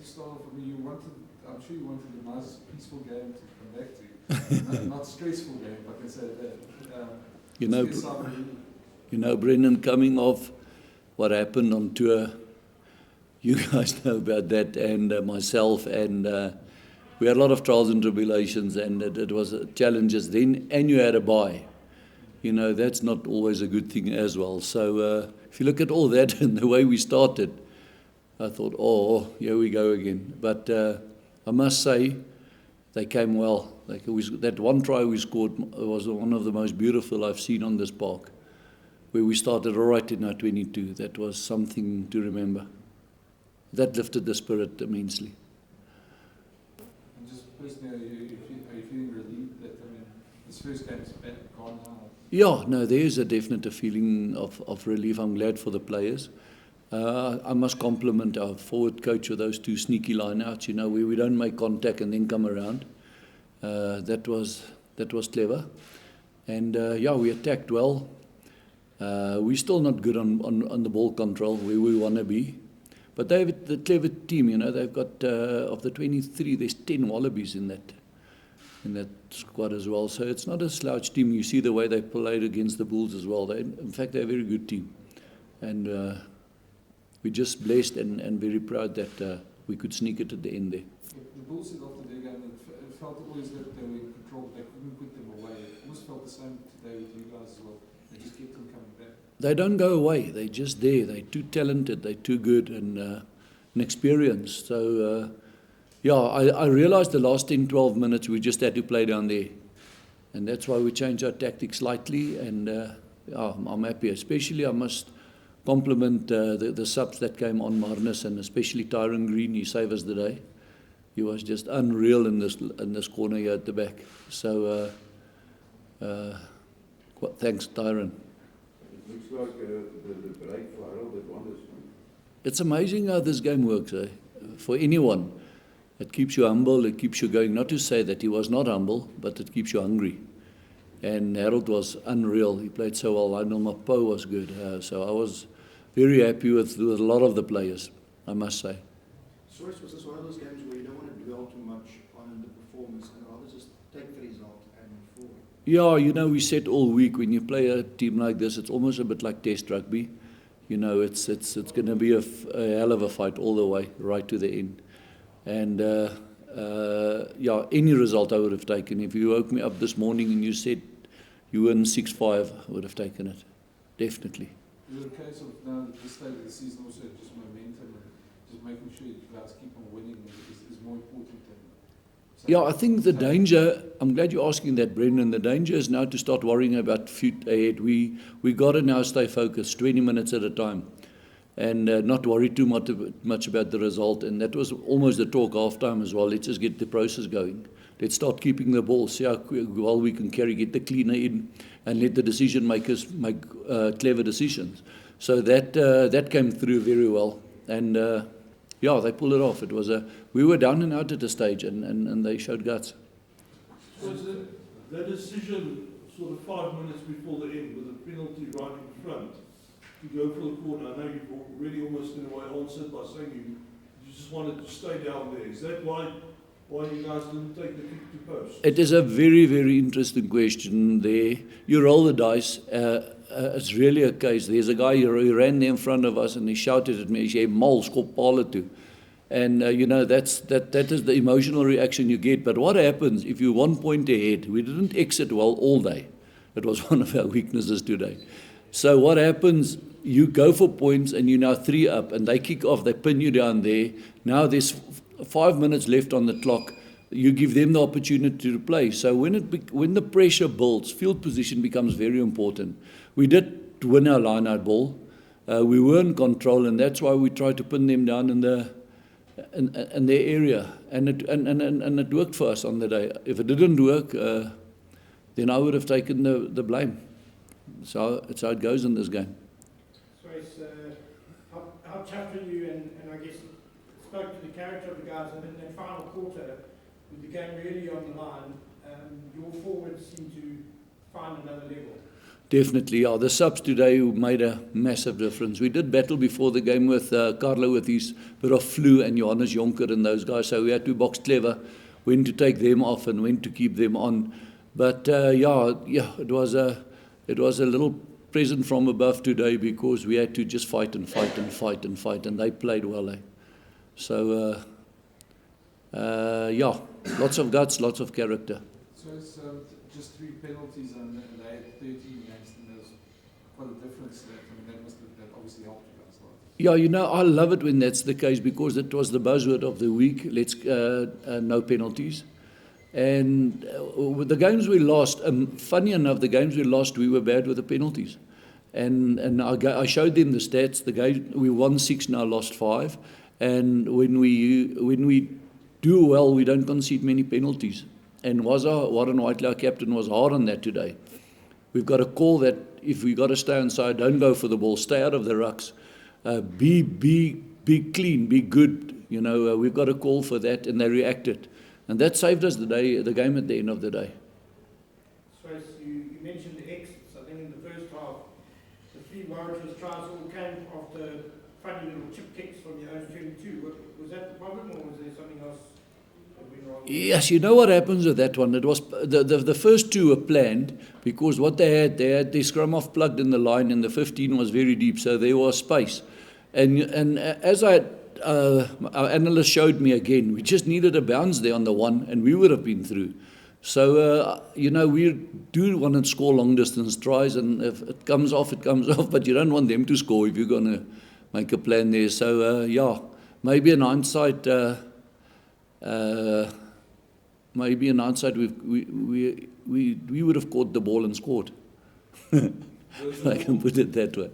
start off with, I'm sure you wanted a nice, peaceful game to come back to. Not stressful game, I can say that. You know, Brendan, coming off what happened on tour, you guys know about that, and myself, and we had a lot of trials and tribulations, and it was challenges then, and you had a bye. You know, that's not always a good thing as well. So if you look at all that and the way we started, I thought, oh, here we go again. But I must say, they came well. That one try we scored was one of the most beautiful I've seen on this park, where we started right in our 22. That was something to remember. That lifted the spirit immensely. And just personally, are you feeling relieved that, this first game's gone now? Yeah, no, there is a definite feeling of relief. I'm glad for the players. I must compliment our forward coach with those two sneaky line-outs, where we don't make contact and then come around. That was clever. And, we attacked well. We're still not good on the ball control where we want to be. But they've the clever team, they've got, of the 23, there's 10 Wallabies in that squad as well. So it's not a slouch team. You see the way they played against the Bulls as well. In fact, they're a very good team. And we're just blessed and very proud that we could sneak it at the end there. The Bulls said after their game, it felt always that they were in control. They couldn't put them away. It almost felt the same today with you guys as well. They just kept them coming back. They don't go away. They're just there. They're too talented. They're too good and experienced. So, I realized the last 10, 12 minutes we just had to play down there. And that's why we changed our tactics slightly. And I'm happy. Especially I must compliment the subs that came on, Marnus, and especially Tyron Green. He saved us the day. He was just unreal in this corner here at the back. So, thanks, Tyron. It looks like the break for Harold at wonders. It's amazing how this game works, for anyone. It keeps you humble, it keeps you going. Not to say that he was not humble, but it keeps you hungry. And Harold was unreal. He played so well. Lionel Mapo was good. So I was very happy with a lot of the players, I must say. Swys, was this one of those games where you don't want to dwell too much on the performance and rather just take the result and move forward? Yeah, we said all week, when you play a team like this, it's almost a bit like Test rugby. It's going to be a hell of a fight all the way, right to the end. And, any result I would have taken. If you woke me up this morning and you said you win 6-5, I would have taken it, definitely. Is it a case of now at this stage of the season also just momentum and just making sure you guys keep on winning is more important than... Yeah, I think the danger, I'm glad you're asking that, Brendan, the danger is now to start worrying about feet ahead. We got to now stay focused 20 minutes at a time and not worry too much about the result. And that was almost the talk half time as well. Let's just get the process going. Let's start keeping the ball, see how well we can carry, get the cleaner in, and let the decision makers make clever decisions. So that came through very well. And they pulled it off. We were down and out at a stage, and they showed guts. So the decision sort of 5 minutes before the end with a penalty right in front to go for the corner. I know you've already almost in a way answered by saying you just wanted to stay down there. Is that why you guys didn't take the kick to post? It is a very, very interesting question there. You roll the dice. It's really a case. There's a guy who ran there in front of us and he shouted at me, he said, "Mal, skop pale toe." And, that is the emotional reaction you get. But what happens if you're 1 point ahead? We didn't exit well all day. It was one of our weaknesses today. So what happens, you go for points and you're now 3 up and they kick off, they pin you down there. Now there's 5 minutes left on the clock. You give them the opportunity to play. So when the pressure builds, field position becomes very important. We did win our line-out ball. We were in control, and that's why we tried to pin them down in their area. And it worked for us on the day. If it didn't work, then I would have taken the blame. So it's how it goes in this game. So how tough are you, and I guess spoke to the character of the guys, and in that final quarter, with the game really on the line, your forwards seem to find another level. Definitely, yeah. The subs today made a massive difference. We did battle before the game with Carlo with his bit of flu and Johannes Jonker and those guys, so we had to box clever when to take them off and when to keep them on. But yeah, it was a little present from above today because we had to just fight and fight and fight and fight, and they played well. So yeah, lots of guts, lots of character. So it's just 3 penalties and they had 13 against, and there's quite a difference there. I mean, that obviously helped you guys a lot. Yeah, you know, I love it when that's the case because it was the buzzword of the week. Let's no penalties. And with the games we lost, funny enough, the games we lost, we were bad with the penalties. And I showed them the stats. The game we won 6, now lost 5. And when we do well, we don't concede many penalties. And Warren Whiteley, our captain, was hard on that today. We've got a call that if we got to stay inside, don't go for the ball, stay out of the rucks, be clean, be good. You know, we've got a call for that, and they reacted, and that saved us the game at the end of the day. Swys, you mentioned the exits. I think in the first half, the 3 Waratahs tries all came after funny little chip kicks from your own 22. Was that the problem, or was there something else? Yes, you know what happens with that one? It was the first 2 were planned because what they had their scrum off plugged in the line, and the 15 was very deep, so there was space. And as our analyst showed me again, we just needed a bounce there on the 1, and we would have been through. So you know, we do want to score long distance tries, and if it comes off, it comes off. But you don't want them to score if you're going to make a plan there. So yeah, maybe in hindsight. Maybe in hindsight, we would have caught the ball and scored. I can put it that way.